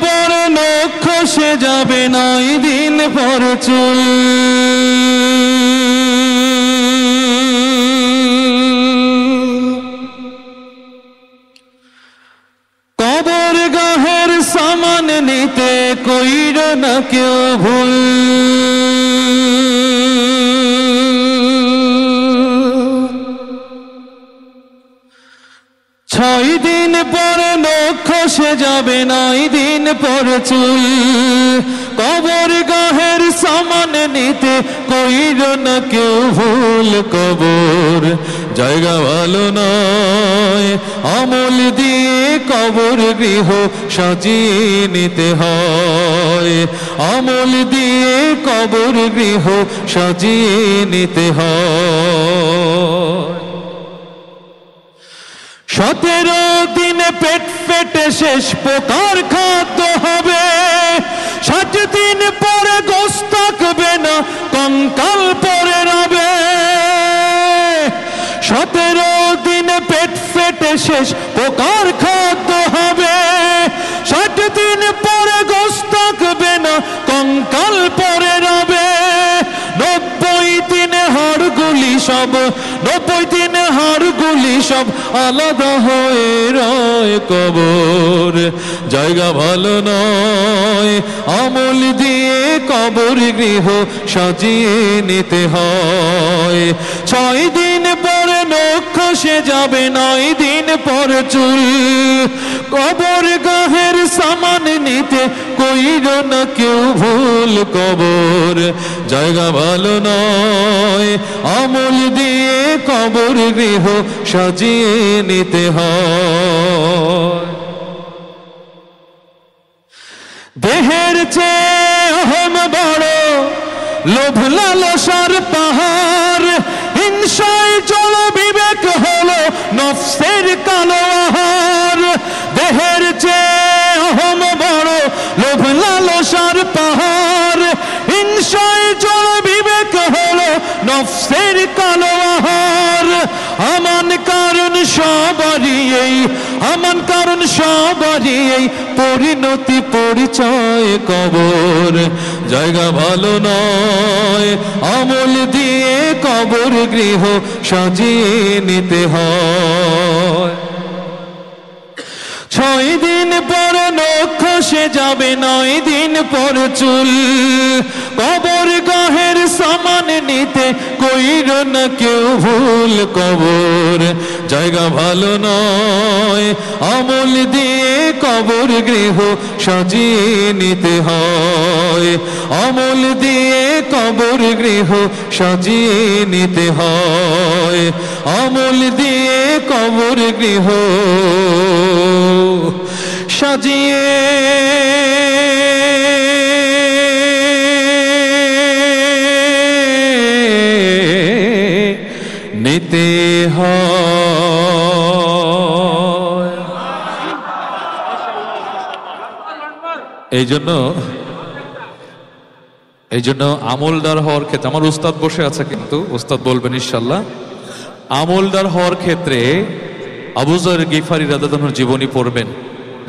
পর নখ খসে যাবে 9 দিন পর চুল। কবর গাহের সামান নিতে কইর না কেউ ভুল। 6 দিন পর নখ খসে যাবে 9 দিন পর চুল। কবর গাহের সামান নিতে কইর না কেউ ভুল। কবর জায়গা ভালো নয়, আমল দিয়ে কবর গৃহ সাজিয়ে নিতে হয়। আমল দিয়ে কবর গৃহ সাজিয়ে নিতে হয়। 17 দিন পেট পেটে শেষ প্রকার খাদ্য হবে। 60 দিন পরে গোশত থাকবে না, কঙ্কাল পরে রবে। 17 দিন পেট পেটে শেষ প্রকার খাদ্য হবে। 60 দিন পরে গোশত থাকবে না, কঙ্কাল পরে রবে। 90 দিন হাড়গুলি সব 90 দিন হাড়গুলি সব আলাদা হয়ে রয়। কবর জায়গা ভালো নয়, আমল দিয়ে কবর গৃহ সাজিয়ে নিতে হয়। 6 দিন পরে নখ খসে যাবে 9 দিন পর চুল। কবর গাহের সামান নিতে কইর না কেউ ভুল। কবর জায়গা ভালো নয়, আমল দিয়ে কবর গৃহ সাজিয়ে নিতে হয়। দেহের চেয়ে অহম বড়, লোভ লালসার পাহাড়। হিংসায় জল বিবেক হলো নফসের কালো আহার। দেহের চেয়ে অহম বড়, লোভ লালসার পাহাড়। হিংসায় জল বিবেক হলো নফসের কালো আহার। আমান কারণ সবারই এই, আমান কারণ সবারই এই পরিণতি পরিচয়। কবর জায়গা ভালো নয়, আমল দিয়ে কবর গৃহ সাজিয়ে নিতে হয়। 6 দিন পর নখ খসে যাবে 9 দিন পর চুল। কবর গাহের সামান নিতে কইর না কেউ ভুল। কবর জায়গা ভালো নয়, আমল দিয়ে কবর গৃহ সাজিয়ে নিতে হয়। আমল দিয়ে কবর গৃহ সাজিয়ে নিতে হয়। আমল দিয়ে কবর গৃহ সাজিয়ে নিতে হয়। এই জন্য আমলদার হওয়ার ক্ষেত্রে, আমার উস্তাদ বসে আছে কিন্তু উস্তাদ বলবেন ইনশাআল্লাহ, আমলদার হওয়ার ক্ষেত্রে আবু যর গিফারি রাদিয়াল্লাহু আনহুর জীবনী পড়বেন,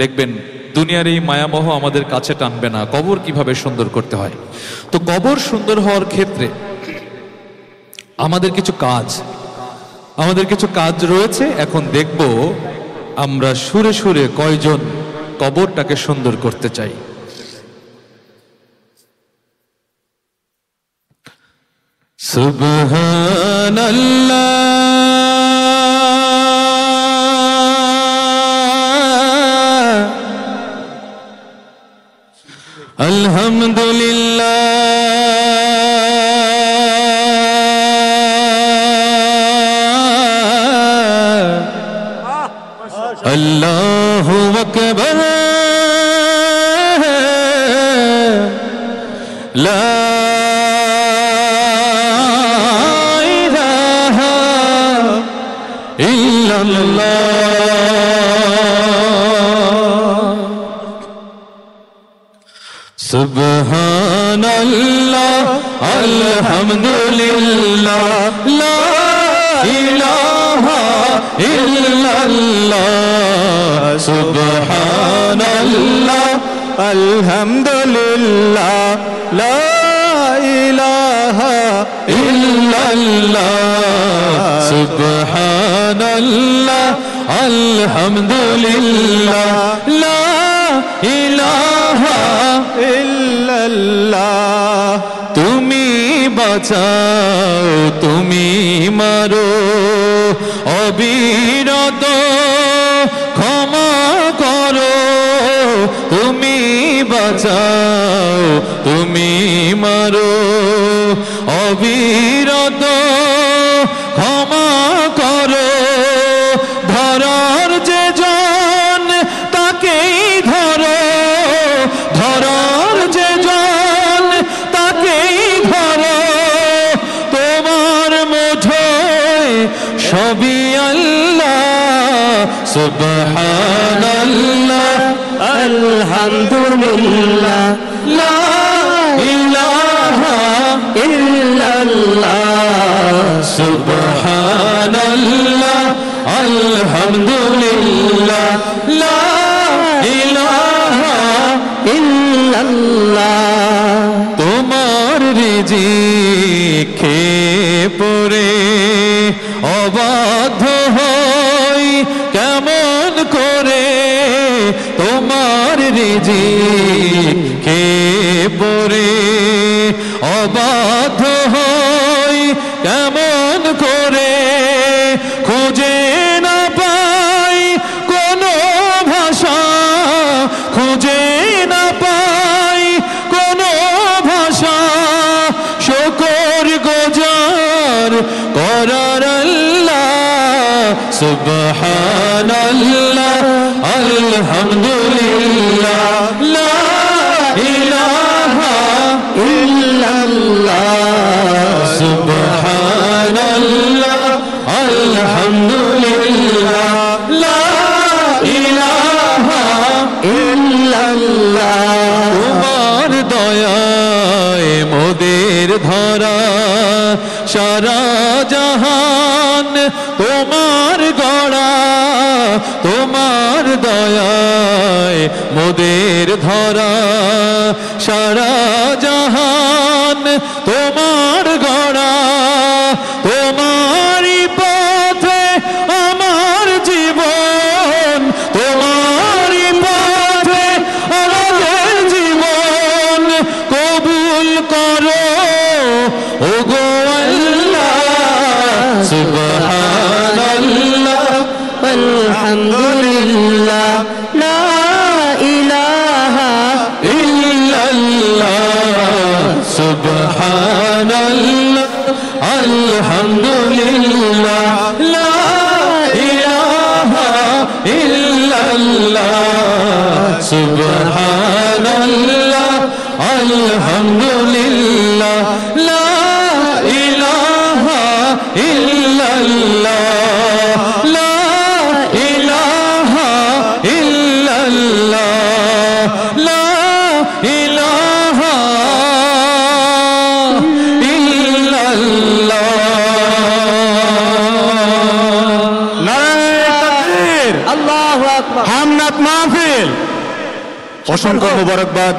দেখবেন দুনিয়ার এই মায়ামোহ আমাদের কাছে টানবে না। কবর কিভাবে সুন্দর করতে হয়। তো কবর সুন্দর হওয়ার ক্ষেত্রে আমাদের কিছু কাজ রয়েছে। এখন দেখব আমরা সুরে সুরে কয়জন কবরটাকে সুন্দর করতে চাই। সুবহানাল্লাহ, আলহামদুলিল্লাহ, আল্লাহু আকবার, লা ইলাহা ইল্লাল্লাহ, সুবহানাল্লাহ, আলহামদুলিল্লাহ, লা ইলাহা ইল্লাল্লাহ, সুবহানাল্লাহ, আলহামদুলিল্লাহ লা ইলাহা ইল্লাল্লাহ সুবহানাল্লাহ আলহামদুলিল্লাহ লা ইলাহা ইল্লাল্লাহ। তুমি বাঁচাও তুমি মারো অবিরত ক্ষমা করো, তুমি বাঁচাও তুমি মারো অবিরত ক্ষমা করো। ধরার যে জন তাকেই ধরো, ধরার যে জন তাকেই ধরো, তোমার মুঠোয় সবই আল্লাহ সুবহানাল্লাহ আলহামদুলিল্লাহ লা ইলাহা ইল্লাল্লাহ সুবহানাল্লাহ আলহামদুলিল্লাহ লা ইলাহা ইল্লাল্লাহ। তোমার রিজিক খেয়ে পড়ে অবাধ্য হই কেমন করে, তোমার রিজিক খেয়ে পড়ে অবাধ্য হই কেমন করে, খুঁজে না পাই কোনো ভাষা, খুঁজে না পাই কোনো ভাষা, শুকর গুজার করার আল্লাহ সুবহানাল্লাহ আলহামদুলিল্লাহ লা ইলাহা ইল্লাল্লাহ সুবহানাল্লাহ আলহামদুলিল্লাহ লা ইলাহা ইল্লাল্লাহ। তোমার দয়ায় মোদের ধরা সারা জাহান তোমার গড়া, তোমার দয়ায় মোদের ধরা সারা জাহান তোমার গড়া, তোমারই পথে আমার জীবন, তোমারই পথে আমাদের জীবন, কবুল করো ওগো আল্লাহ সুবহানাল্লাহ আলহামদুলিল্লাহ লা ইলাহা ইল্লাল্লাহ সুবহানাল্লাহ আলহামদুলিল্লাহ লা ইলাহা ইল্লাল্লাহ সুবহানাল্লাহ আলহামদুলিল্লাহ লা ইলাহা ইল্লাল্লাহ লা ইলাহা ইল্লাল্লাহ লা ইলাহা ইল্লাল্লাহ। নারায়ে তাকবীর, আল্লাহু আকবার। হামনাত মাহফিল। অসংখ্য মোবারকবাদ।